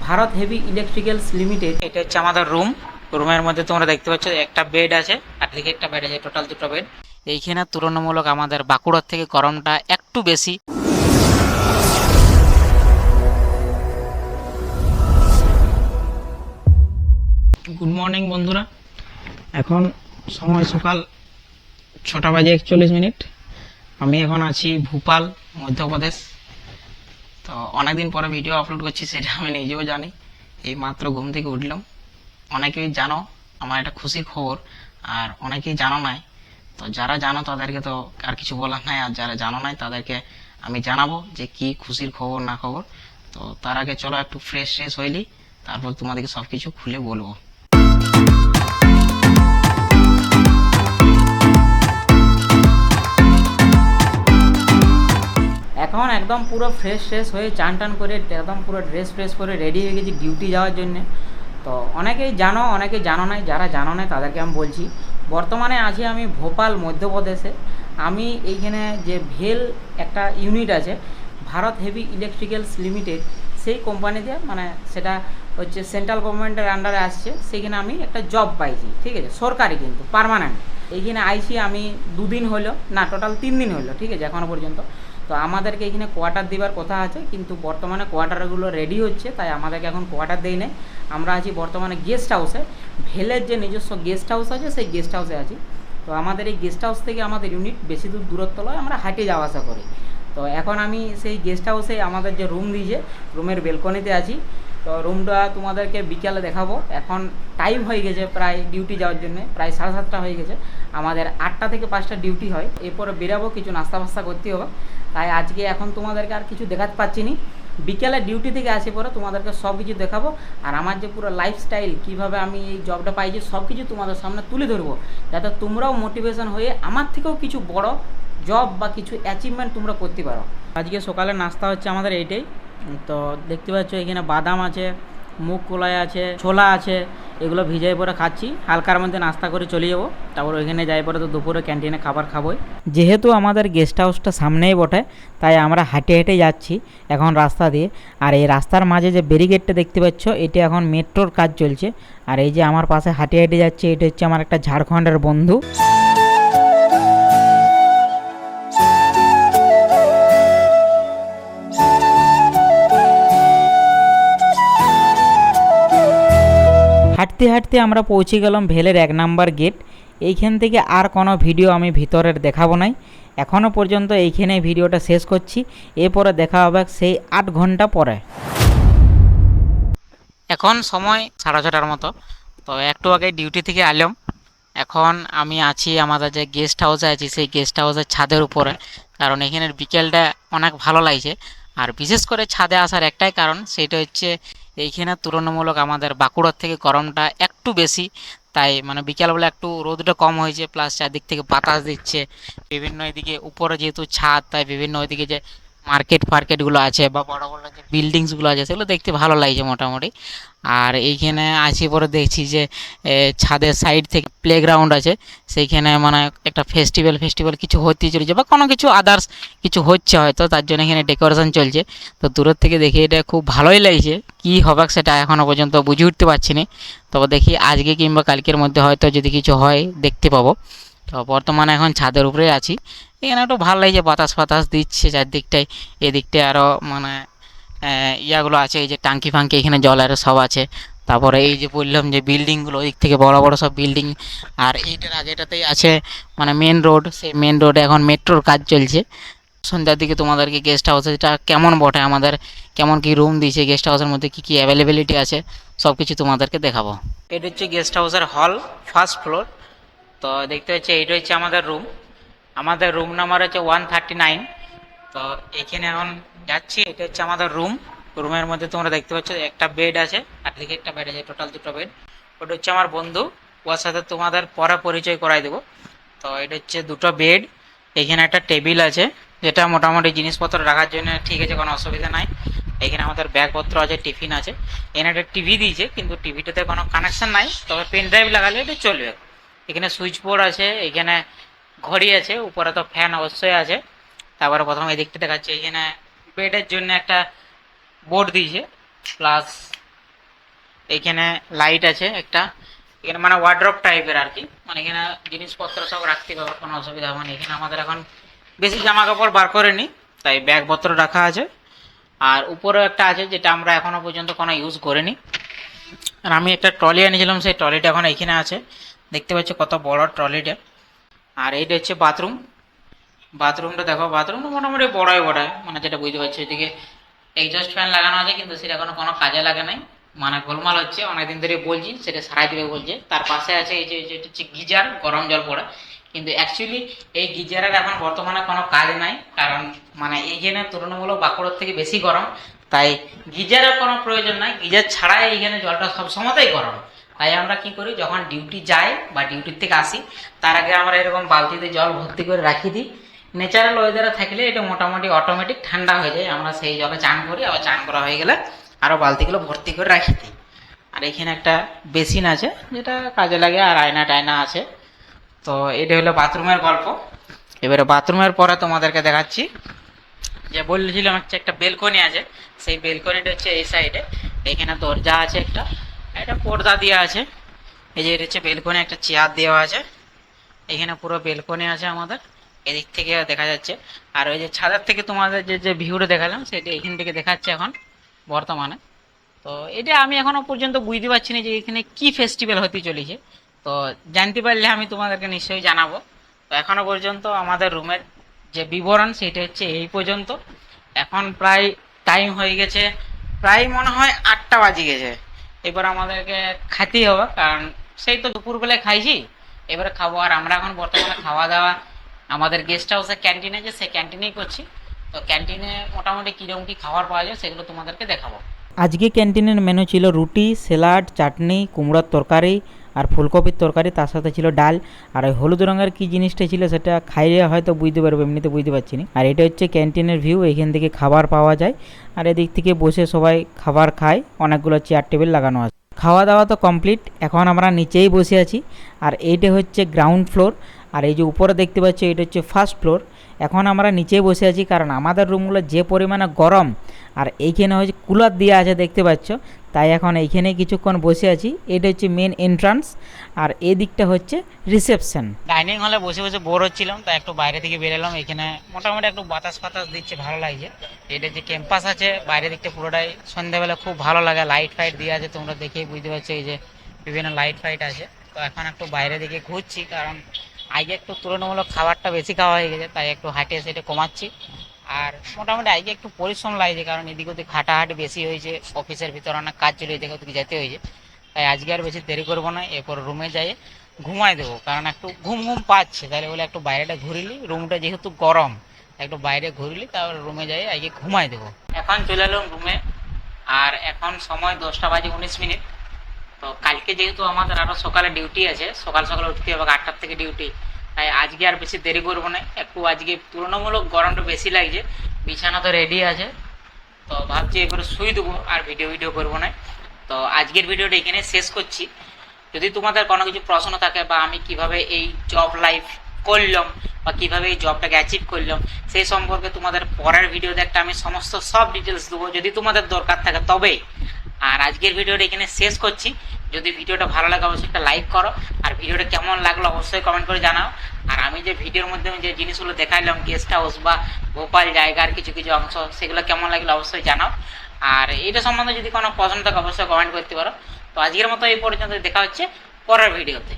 Bharat heavy electricals limited. এটা হচ্ছে আমাদের রুম। রুমের মধ্যে তোমরা দেখতে পাচ্ছ একটা বেড আছে, আর দিকে একটা বেড আছে, টোটাল দুটো বেড। এইখানে তুলনামূলক আমাদের বাঁকুড়ার থেকে গরমটা একটু বেশি। গুড মর্নিং বন্ধুরা, এখন সময় সকাল 6:41। আমি এখন আছি ভোপাল, মধ্যপ্রদেশ। তো অনেকদিন পরে ভিডিও আপলোড করছি, সেটা আমি নিজেও জানি। এই মাত্র ঘুম থেকে উঠলাম। অনেকেই জানো আমার একটা খুশির খবর, আর অনেকেই জানো নাই। তো যারা জানো তাদেরকে তো আর কিছু বলার নাই, আর যারা জানো নাই তাদেরকে আমি জানাবো যে কি খুশির খবর না খবর। তো তার আগে চলো একটু ফ্রেশ হইলি, তারপর তোমাদেরকে সবকিছু খুলে বলবো। এখন একদম পুরো ফ্রেশ হয়ে চান টান করে একদম পুরো ড্রেস ফ্রেশ করে রেডি হয়ে গেছি ডিউটি যাওয়ার জন্যে। তো অনেকেই জানো, অনেকে জানো নাই। যারা জানো নাই তাদেরকে আমি বলছি, বর্তমানে আছি আমি ভোপাল, মধ্যপ্রদেশে। আমি এইখানে যে ভেল একটা ইউনিট আছে, ভারত হেভি ইলেকট্রিক্যালস লিমিটেড, সেই কোম্পানিতে, মানে সেটা হচ্ছে সেন্ট্রাল গভর্নমেন্টের আন্ডারে আসছে। সেইখানে আমি একটা জব পাইছি, ঠিক আছে, সরকারি কিন্তু পার্মানেন্ট। এইখানে আইছি আমি 2 দিন হলো, না টোটাল 3 দিন হলো, ঠিক আছে, এখনও পর্যন্ত। তো আমাদেরকে এখানে কোয়ার্টার দেওয়ার কথা আছে, কিন্তু বর্তমানে কোয়ার্টারগুলো রেডি হচ্ছে, তাই আমাদেরকে এখন কোয়ার্টার দেই নেই। আমরা আছি বর্তমানে গেস্ট হাউসে। ভেলের যে নিজস্ব গেস্ট হাউস আছে, সেই গেস্ট হাউসে আছি। তো আমাদের এই গেস্ট হাউস থেকে আমাদের ইউনিট বেশি দূর দূরত্ব নয়, আমরা হাঁটে যাওয়া আসা করি। তো এখন আমি সেই গেস্ট হাউসে আমাদের যে রুম দিয়েছে, রুমের বেলকনিতে আছি। তো রুমটা তোমাদেরকে বিকালে দেখাবো। এখন টাইম হয়ে গেছে প্রায় ডিউটি যাওয়ার জন্য, প্রায় 7:30 হয়ে গেছে। আমাদের 8টা থেকে 5টা ডিউটি হয়। এরপরে বেরাবো, কিছু নাস্তা ফাস্তা করতে হবে। তাই আজকে এখন তোমাদেরকে আর কিছু দেখাতে পাচ্ছি না। বিকেলে ডিউটি থেকে আসে পরে তোমাদেরকে সব কিছু দেখাবো, আর আমার যে পুরো লাইফস্টাইল, কীভাবে আমি এই জবটা পাইছি, সব কিছু তোমাদের সামনে তুলে ধরবো, যাতে তোমরাও মোটিভেশন হয়ে আমার থেকেও কিছু বড় জব বা কিছু অ্যাচিভমেন্ট তোমরা করতে পারো। আজকে সকালে নাস্তা হচ্ছে আমাদের এইটাই। তো দেখতে পাচ্ছ এখানে বাদাম আছে, মুগ কলাই আছে, ছোলা আছে, এগুলো ভিজাই পরে খাচ্ছি। হালকার মধ্যে নাস্তা করে চলে যাবো, তারপর ওইখানে যাই পরে তো দুপুরে ক্যান্টিনে খাবার খাবোই। যেহেতু আমাদের গেস্ট হাউসটা সামনেই বটে, তাই আমরা হেঁটে যাচ্ছি এখন রাস্তা দিয়ে। আর এই রাস্তার মাঝে যে ব্যারিকেডটা দেখতে পাচ্ছ, এটা এখন মেট্রোর কাজ চলছে। আর এই যে আমার পাশে হেঁটে যাচ্ছে, এটা হচ্ছে আমার একটা ঝাড়খণ্ডের বন্ধু। হাঁটতে আমরা পৌঁছে গেলাম ভেলের 1 নাম্বার গেট। এইখান থেকে আর কোনো ভিডিও আমি ভিতরের দেখাবো নাই। এখনও পর্যন্ত এইখানে ভিডিওটা শেষ করছি। এরপরে দেখা হবে সেই 8 ঘন্টা পরে। এখন সময় 6:30 মতো। তো একটু আগে ডিউটি থেকে এলাম। এখন আমি আছি আমাদের যে গেস্ট হাউসে আছি, সেই গেস্ট হাউসের ছাদের উপরে। কারণ এখানের বিকেলটা অনেক ভালো লাগছে। আর বিশেষ করে ছাদে আসার একটাই কারণ, সেটা হচ্ছে এইখানে তুলনামূলক আমাদের বাঁকুড়ার থেকে গরমটা একটু বেশি। তাই মানে বিকেলবেলা একটু রোদটা কম হয়েছে, প্লাস চারদিক থেকে বাতাস দিচ্ছে। বিভিন্ন এদিকে উপরে যেহেতু ছাদ, তাই বিভিন্ন ওইদিকে যে মার্কেটগুলো আছে বা বড় বড় যে বিল্ডিংসগুলো আছে, সেগুলো দেখতে ভালো লাগছে মোটামুটি। আর এইখানে আসি পরে দেখছি যে ছাদের সাইড থেকে প্লেগ্রাউন্ড আছে, সেইখানে মানে একটা ফেস্টিভ্যাল কিছু হতে চলেছে, বা কোনো কিছু আদার্স কিছু হচ্ছে হয়তো, তার জন্য এখানে ডেকোরেশন চলছে। তো দূরের থেকে দেখি এটা খুব ভালোই লাগছে। কি হবে সেটা এখনও পর্যন্ত বুঝে উঠতে পারছি না। তবে দেখি আজকে কিংবা কালকের মধ্যে হয়তো যদি কিছু হয় দেখতে পাবো। তো বর্তমানে এখন ছাদের উপরে আছি। এখানে একটু ভালো লাগছে, বাতাস ফাতাস দিচ্ছে চারদিকটায়। এদিকটায় আরও মানে ইয়াগুলো আছে, এই যে টাঙ্কি ফাঙ্কি, এখানে জলের সব আছে। তারপরে এই যে বললাম যে বিল্ডিংগুলো, ওই দিক থেকে বড় বড় সব বিল্ডিং। আর এইটার আগেটাতেই আছে মানে মেন রোড। সেই মেন রোডে এখন মেট্রোর কাজ চলছে। সন্ধ্যার দিকে তোমাদেরকে গেস্ট হাউসেটা কেমন বটে, আমাদের কেমন কি রুম দিয়েছে, গেস্ট হাউসের মধ্যে কি কি অ্যাভেলেবিলিটি আছে, সব কিছু তোমাদেরকে দেখাবো। এটা হচ্ছে গেস্ট হাউসের হল, ফার্স্ট ফ্লোর। তো দেখতে হচ্ছে এইটা হচ্ছে আমাদের রুম। আমাদের রুম নাম্বার হচ্ছে 139। তো এখানে এখন যাচ্ছি। এটা হচ্ছে আমাদের রুম। রুমের মধ্যে তোমরা দেখতে পাচ্ছ একটা বেড আছে, আর দিকে একটা বেড আছে, টোটাল দুটো বেড। ওটা হচ্ছে আমার বন্ধু, ওর সাথে তোমাদের পরে পরিচয় করাই দেবো। তো এটা হচ্ছে দুটো বেড। এখানে একটা টেবিল আছে, যেটা মোটামুটি জিনিসপত্র রাখার জন্য ঠিক আছে, কোনো অসুবিধা নাই। এখানে আমাদের ব্যাগপত্র আছে, টিফিন আছে। এখানে একটা টিভি দিয়েছে, কিন্তু টিভিটাতে কোনো কানেকশন নাই, তবে পেন ড্রাইভ লাগালে এটা চলবে। এখানে সুইচ বোর্ড আছে, এখানে ঘড়ি আছে, উপরে তো ফ্যান অবশ্যই আছে। তারপরে প্রথম এদিকটা দেখাচ্ছে, এখানে বেডের জন্য একটা বোর্ড দিয়েছে, প্লাস এইখানে লাইট আছে একটা, এখানে মানে ওয়ার্ড্রপ টাইপের আর কি, মানে এখানে জিনিসপত্র সব রাখতে পারবে, কোনো অসুবিধা হবে না। এখানে আমাদের এখন বেশি জামা কাপড় বার করেনি, তাই ব্যাগপত্র রাখা আছে। আর উপরেও একটা আছে যেটা আমরা এখনো পর্যন্ত কোনো ইউজ করিনি। আর আমি একটা ট্রলি এনেছিলাম, সেই ট্রলিটা এখন এখানে আছে, দেখতে পাচ্ছ কত বড় ট্রলিটা। আর এইটা হচ্ছে বাথরুম। বাথরুমটা দেখো, বাথরুমটা মোটামুটি বড়ই বড়, মানে যেটা বুঝতে পারছি। এদিকে এক্সস্ট ফ্যান লাগানো আছে, কিন্তু সেটা এখনো কোনো কাজে লাগে নাই, মানে গোলমাল হচ্ছে। অনেকদিন ধরে বলছি সেটা সারাই দিবে বলছে। তার পাশে আছে এই যে যেটা হচ্ছে গিজার, গরম জল পড়ে, কিন্তু অ্যাকচুয়ালি এই গিজারের এখন বর্তমানে কোনো কাজ নাই, কারণ মানে এইখানে তুলনামূলক বাঁকুড়ার থেকে বেশি গরম, তাই গিজারের কোনো প্রয়োজন নাই। গিজার ছাড়াই এইখানে জলটা সব সময়তেই গরম। তাই আমরা কি করি, যখন ডিউটি যাই বা ডিউটির থেকে আসি, তার আগে আমরা এরকম বালতিতে জল ভর্তি করে রাখি দিই। ন্যাচারাল ওয়েদারে থাকলে এটা মোটামুটি অটোমেটিক ঠান্ডা হয়ে যায়, আমরা সেই জলে চান করি, আবার চান করা হয়ে গেলে আরও বালতিগুলো ভর্তি করে রাখি দিই। আর এখানে একটা বেসিন আছে যেটা কাজে লাগে, আর আয়না টায়না আছে। তো এটা হলো বাথরুমের গল্প। এবারে বাথরুমের পরে তোমাদেরকে দেখাচ্ছি, যে বলছিলাম হচ্ছে একটা বেলকনি আছে, সেই বেলকনিটা হচ্ছে এই সাইডে। এখানে দরজা আছে একটা, একটা পর্দা দেওয়া আছে। এই যে এটা হচ্ছে বেলকনি, একটা চেয়ার দেওয়া আছে। এখানে পুরো বেলকনি আছে আমাদের, এদিক থেকে দেখা যাচ্ছে। আর ওই যে ছাদের থেকে তোমাদের যে যে ভিউটা দেখালাম, সেটা এখান থেকে দেখাচ্ছে এখন বর্তমানে। তো এটা আমি এখনো পর্যন্ত বুঝতে পারছি না যে এখানে কি ফেস্টিভ্যাল হতে চলেছে। তো জানতে পারলে আমি তোমাদেরকে নিশ্চয়ই জানাবো। তো এখনো পর্যন্ত আমাদের রুমের যে বিবরণ সেটা হচ্ছে এই পর্যন্ত। এখন প্রায় টাইম হয়ে গেছে, প্রায় মনে হয় 8টা বাজে গেছে। এবার আমাদেরকে খেতেই হবে, কারণ সেই তো দুপুরবেলায় খাইছি, এবারে খাবো। আর আমরা এখন বর্তমানে খাওয়া দাওয়া আমাদের গেস্ট হাউসের ক্যান্টিন আছে, সেই ক্যান্টিনেই করছি। তো ক্যান্টিনে মোটামুটি কীরকম কী খাবার পাওয়া যায় সেগুলো তোমাদেরকে দেখাবো। আজকে ক্যান্টিনের মেনু ছিল রুটি, স্যালাড, চাটনি, কুমড়োর তরকারি আর ফুলকপির তরকারি, তার সাথে ছিল ডাল। আর ওই হলুদ রঙের কি জিনিসটা ছিল সেটা খাইলে হয়তো বুঝতে পারবো, এমনিতে বুঝতে পারছি না। আর এটা হচ্ছে ক্যান্টিনের ভিউ, এখান থেকে খাবার পাওয়া যায়। আর এদিক থেকে বসে সবাই খাবার খায়, অনেকগুলো চেয়ার টেবিল লাগানো আছে। খাওয়া দাওয়া তো কমপ্লিট, এখন আমরা নিচেই বসে আছি। আর এইটা হচ্ছে গ্রাউন্ড ফ্লোর, আর এই যে উপরে দেখতে পাচ্ছি এটা হচ্ছে ফার্স্ট ফ্লোর। এখন আমরা নিচেই বসে আছি, কারণ আমাদের রুমগুলো যে পরিমাণে গরম, আর এইখানে হচ্ছে কুলার দেওয়া আছে দেখতে পাচ্ছ, তাই এখন এইখানে কিছুক্ষণ বসে আছি। এটা হচ্ছে মেন এন্ট্রান্স, আর এই দিকটা হচ্ছে রিসেপশন। ডাইনিং হলে বসে বসে বোর হচ্ছিলাম, তাই একটু বাইরে থেকে বেরোলাম। এখানে মোটামুটি একটু বাতাস ফাতাস দিচ্ছে, ভালো লাগছে। এটা যে ক্যাম্পাস আছে বাইরের দিকটা পুরোটাই সন্ধ্যাবেলা খুব ভালো লাগে, লাইট ফাইট দিয়ে আছে, তোমরা দেখেই বুঝতে পারছো এই যে বিভিন্ন লাইট ফাইট আছে। তো এখন একটু বাইরে দিকে ঘুরছি, কারণ আগে একটু তুলনামূলক খাবারটা বেশি খাওয়া হয়ে গেছে, তাই একটু হাঁটে সেটা কমাচ্ছি। আর মোটামুটি আগে একটু পরিশ্রম লাগছে, কারণ এদিক ওদিক হাঁটাহাঁটি বেশি হয়েছে, অফিসের ভিতরে অনেক কাজ চলে, এদিকে ওদিকে যেতে হয়েছে। তাই আজকে আর বেশি দেরি করবো না, এরপর রুমে যাই ঘুমাই দেবো, কারণ একটু ঘুম ঘুম পাচ্ছে। তাহলে বলে একটু বাইরেটা ঘুরিলি, রুমটা যেহেতু গরম, একটু বাইরে ঘুরিলি, তারপর রুমে যাই আগে ঘুমাই দেবো। এখন চলে এলাম রুমে, আর এখন সময় 10টা বাজে 19 মিনিট। তো কালকে যেহেতু আমাদের আরো সকালে ডিউটি আছে, সকাল সকালে উঠতে হবে, 8টার থেকে ডিউটি, তাই আজকে আর বেশি দেরি করবো না। একটু আজকে তুলনামূলক গরমটা বেশি লাগছে, বিছানা তো রেডি আছে, তো ভাবছি এবারে শুই দেবো, আর ভিডিও করবো না। তো আজকের ভিডিওটা এখানে শেষ করছি। যদি তোমাদের কোনো কিছু প্রশ্ন থাকে, বা আমি কিভাবে এই জব লাইফ করলাম, বা কিভাবে এই জবটাকে অ্যাচিভ করলাম, সেই সম্পর্কে তোমাদের পরের ভিডিওতে একটা আমি সমস্ত সব ডিটেলস দেবো, যদি তোমাদের দরকার থাকে তবেই। আর আজকের ভিডিওটা এখানে শেষ করছি। যদি ভিডিওটা ভালো লাগে অবশ্যই একটা লাইক করো, আর ভিডিওটা কেমন লাগলো অবশ্যই কমেন্ট করে জানাও। আর আমি যে ভিডিওর মধ্যে যে জিনিসগুলো দেখাইলাম, গেস্ট হাউস বা ভোপাল জায়গার কিছু কিছু অংশ, সেগুলো কেমন লাগলো অবশ্যই জানাও। আর এটা সম্বন্ধে যদি কোনো প্রশ্ন থাকে অবশ্যই কমেন্ট করতে পারো। তো আজকের মতো এই পর্যন্ত, দেখা হচ্ছে পরের ভিডিওতে।